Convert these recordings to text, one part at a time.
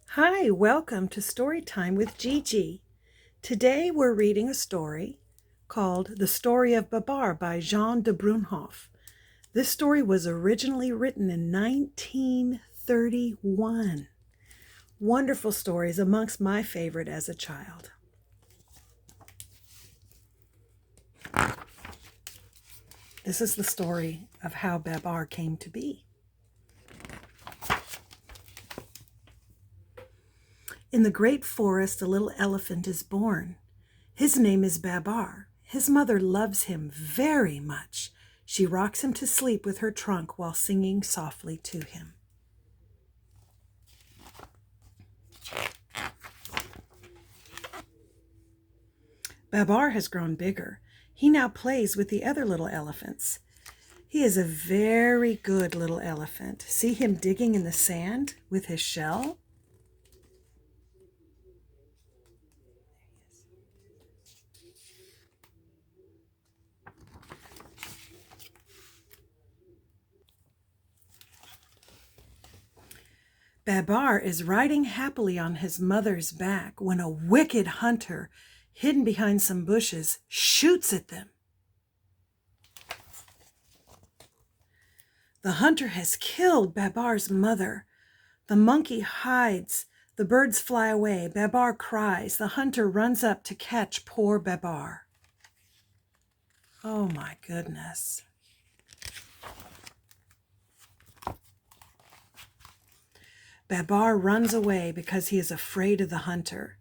Hi, welcome to Story Time with Gigi. Today we're reading a story called The Story of Babar by Jean de Brunhoff. This story was originally written in 1931. Wonderful stories, amongst my favorite as a child. This is the story of how Babar came to be. In the great forest, a little elephant is born. His name is Babar. His mother loves him very much. She rocks him to sleep with her trunk while singing softly to him. Babar has grown bigger. He now plays with the other little elephants. He is a very good little elephant. See him digging in the sand with his shell? Babar is riding happily on his mother's back when a wicked hunter, hidden behind some bushes, shoots at them. The hunter has killed Babar's mother. The monkey hides. The birds fly away. Babar cries. The hunter runs up to catch poor Babar. Oh my goodness. Babar runs away because he is afraid of the hunter.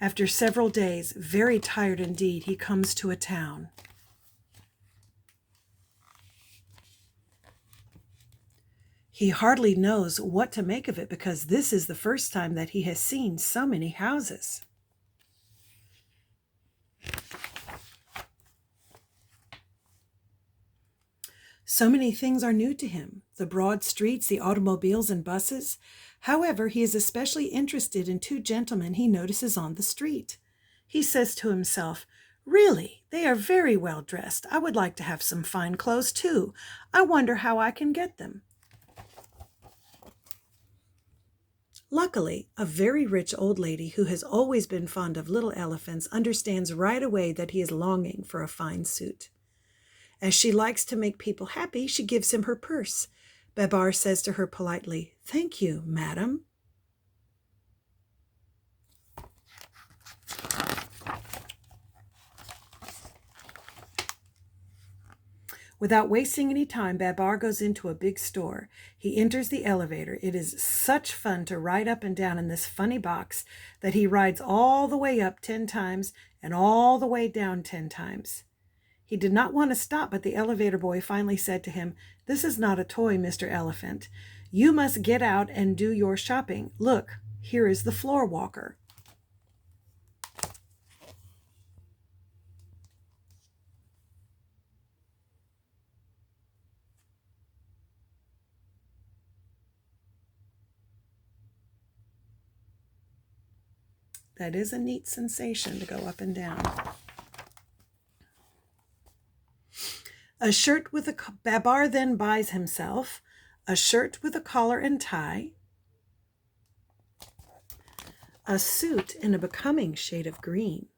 After several days, very tired indeed, he comes to a town. He hardly knows what to make of it because this is the first time that he has seen so many houses. So many things are new to him, the broad streets, the automobiles and buses. However, he is especially interested in two gentlemen he notices on the street. He says to himself, "Really, they are very well dressed. I would like to have some fine clothes too. I wonder how I can get them." Luckily, a very rich old lady who has always been fond of little elephants understands right away that he is longing for a fine suit. As she likes to make people happy, she gives him her purse. Babar says to her politely, "Thank you, madam." Without wasting any time, Babar goes into a big store. He enters the elevator. It is such fun to ride up and down in this funny box that he rides all the way up 10 times and all the way down 10 times. He did not want to stop, but the elevator boy finally said to him, "This is not a toy, Mr. Elephant. You must get out and do your shopping. Look, here is the floor walker." That is a neat sensation to go up and down. A shirt with a Babar then buys himself a shirt with a collar and tie, a suit in a becoming shade of green,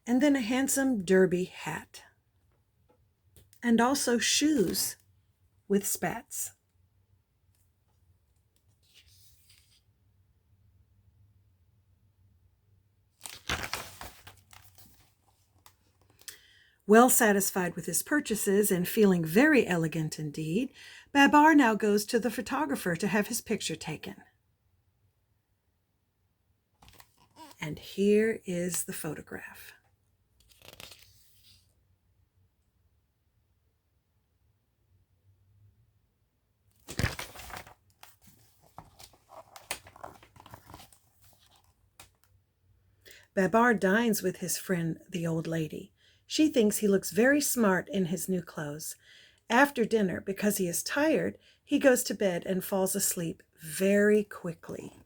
and then a handsome derby hat, and also shoes with spats. Well satisfied with his purchases and feeling very elegant indeed, Babar now goes to the photographer to have his picture taken. And here is the photograph. Babar dines with his friend, the old lady. She thinks he looks very smart in his new clothes. After dinner, because he is tired, he goes to bed and falls asleep very quickly.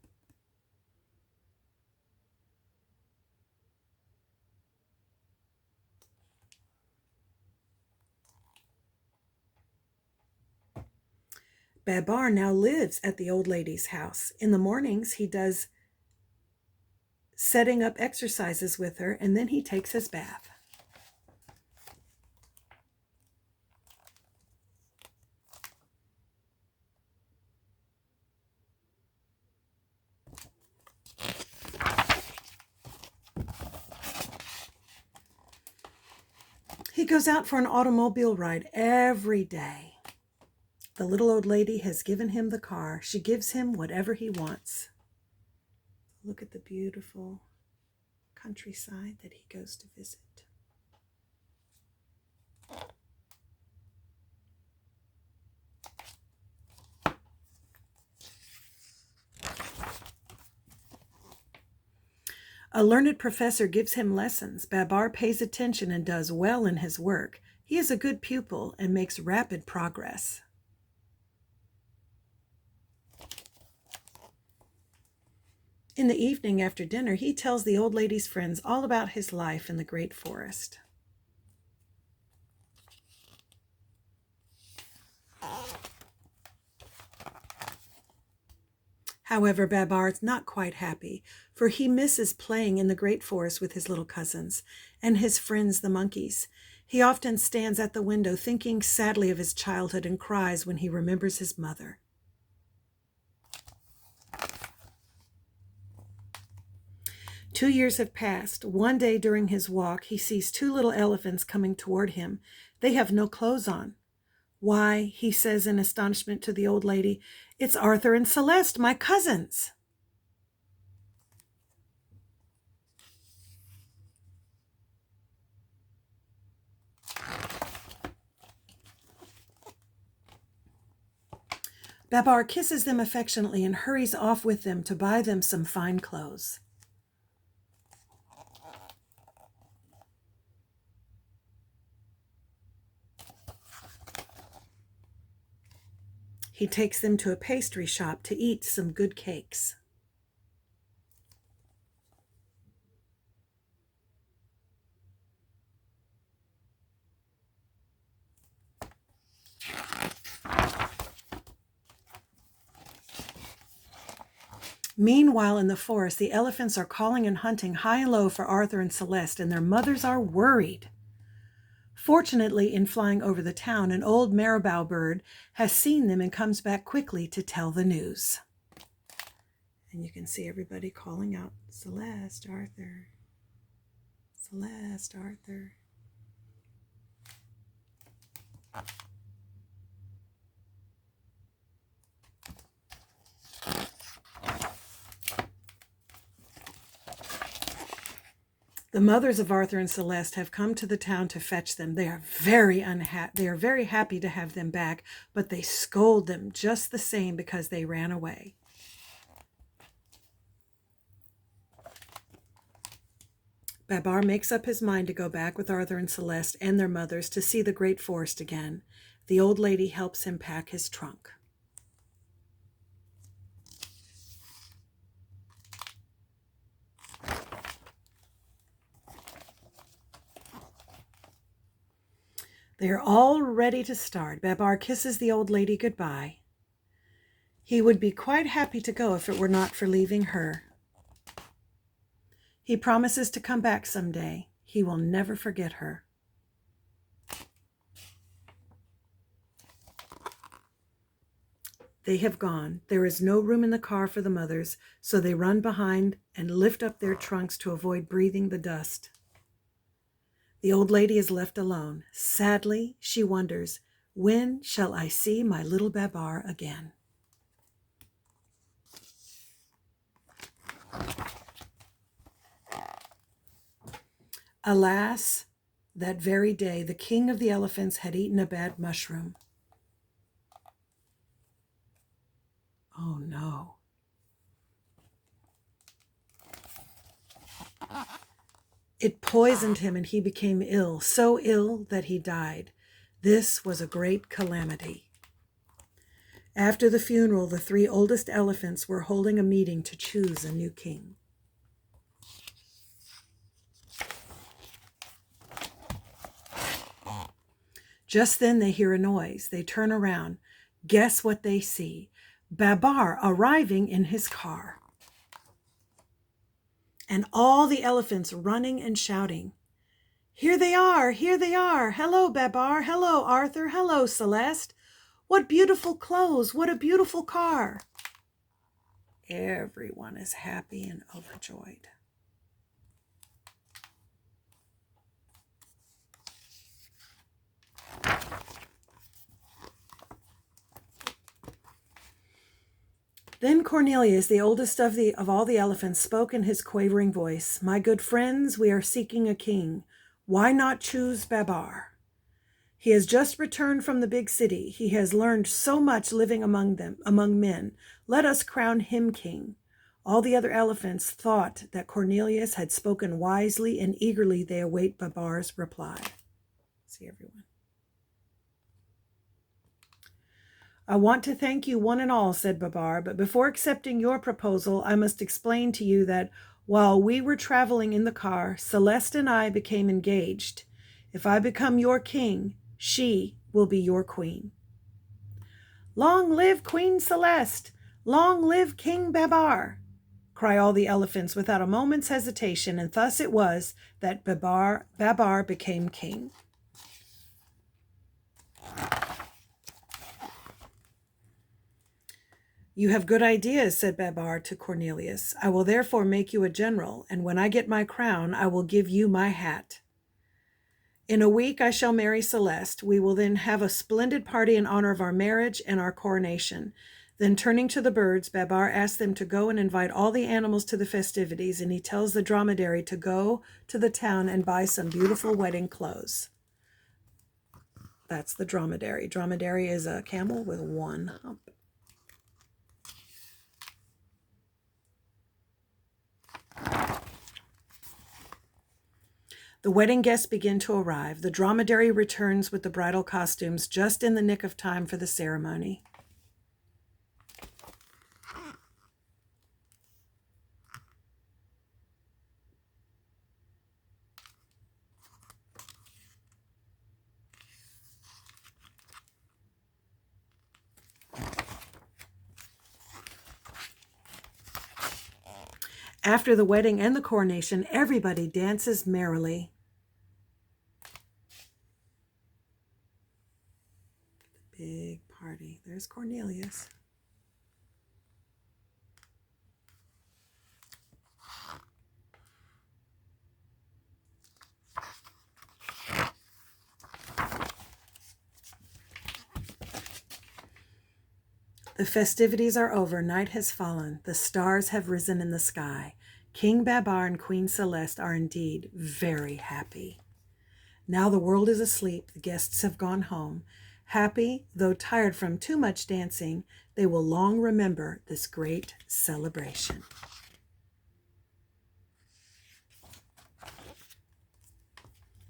Babar now lives at the old lady's house. In the mornings, he does setting up exercises with her, and then he takes his bath. He goes out for an automobile ride every day. The little old lady has given him the car. She gives him whatever he wants. Look at the beautiful countryside that he goes to visit. A learned professor gives him lessons. Babar pays attention and does well in his work. He is a good pupil and makes rapid progress. In the evening after dinner, he tells the old lady's friends all about his life in the great forest. However, Babar is not quite happy, for he misses playing in the great forest with his little cousins and his friends, the monkeys. He often stands at the window thinking sadly of his childhood and cries when he remembers his mother. Two years have passed. One day during his walk, he sees two little elephants coming toward him. They have no clothes on. "Why," he says in astonishment to the old lady, "it's Arthur and Celeste, my cousins." Babar kisses them affectionately and hurries off with them to buy them some fine clothes. He takes them to a pastry shop to eat some good cakes. Meanwhile, in the forest, the elephants are calling and hunting high and low for Arthur and Celeste, and their mothers are worried. Fortunately, in flying over the town, an old marabou bird has seen them and comes back quickly to tell the news. And you can see everybody calling out, "Celeste, Arthur, Celeste, Arthur." The mothers of Arthur and Celeste have come to the town to fetch them. They are very happy to have them back, but they scold them just the same because they ran away. Babar makes up his mind to go back with Arthur and Celeste and their mothers to see the great forest again. The old lady helps him pack his trunk. They are all ready to start. Babar kisses the old lady goodbye. He would be quite happy to go if it were not for leaving her. He promises to come back someday. He will never forget her. They have gone. There is no room in the car for the mothers, so they run behind and lift up their trunks to avoid breathing the dust. The old lady is left alone. Sadly, she wonders, when shall I see my little Babar again? Alas, that very day, the king of the elephants had eaten a bad mushroom. Oh no. It poisoned him and he became ill, so ill that he died. This was a great calamity. After the funeral, the three oldest elephants were holding a meeting to choose a new king. Just then they hear a noise. They turn around. Guess what they see? Babar arriving in his car. And all the elephants running and shouting. Here they are, here they are. Hello, Babar. Hello, Arthur. Hello, Celeste. What beautiful clothes. What a beautiful car. Everyone is happy and overjoyed. Then Cornelius, the oldest of all the elephants, spoke in his quavering voice, "My good friends, we are seeking a king. Why not choose Babar? He has just returned from the big city. He has learned so much living among men. Let us crown him king." All the other elephants thought that Cornelius had spoken wisely, and eagerly they await Babar's reply. See everyone. "I want to thank you one and all," said Babar, "but before accepting your proposal, I must explain to you that while we were traveling in the car, Celeste and I became engaged. If I become your king, she will be your queen." "Long live Queen Celeste! Long live King Babar!" cry all the elephants without a moment's hesitation, and thus it was that Babar became king. "You have good ideas," said Babar to Cornelius. "I will therefore make you a general, and when I get my crown, I will give you my hat. In a week I shall marry Celeste. We will then have a splendid party in honor of our marriage and our coronation." Then turning to the birds, Babar asks them to go and invite all the animals to the festivities, and he tells the dromedary to go to the town and buy some beautiful wedding clothes. That's the dromedary. Dromedary is a camel with one hump. The wedding guests begin to arrive. The dromedary returns with the bridal costumes just in the nick of time for the ceremony. After the wedding and the coronation, everybody dances merrily. Big party. There's Cornelius. The festivities are over. Night has fallen. The stars have risen in the sky. King Babar and Queen Celeste are indeed very happy. Now the world is asleep. The guests have gone home. Happy, though tired from too much dancing, they will long remember this great celebration.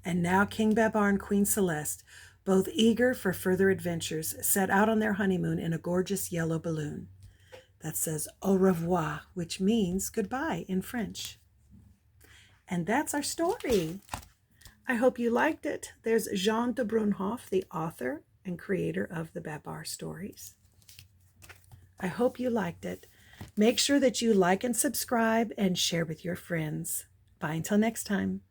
And now King Babar and Queen Celeste, both eager for further adventures, set out on their honeymoon in a gorgeous yellow balloon that says au revoir, which means goodbye in French. And that's our story. I hope you liked it. There's Jean de Brunhoff, the author and creator of the Babar stories. I hope you liked it. Make sure that you like and subscribe and share with your friends. Bye until next time.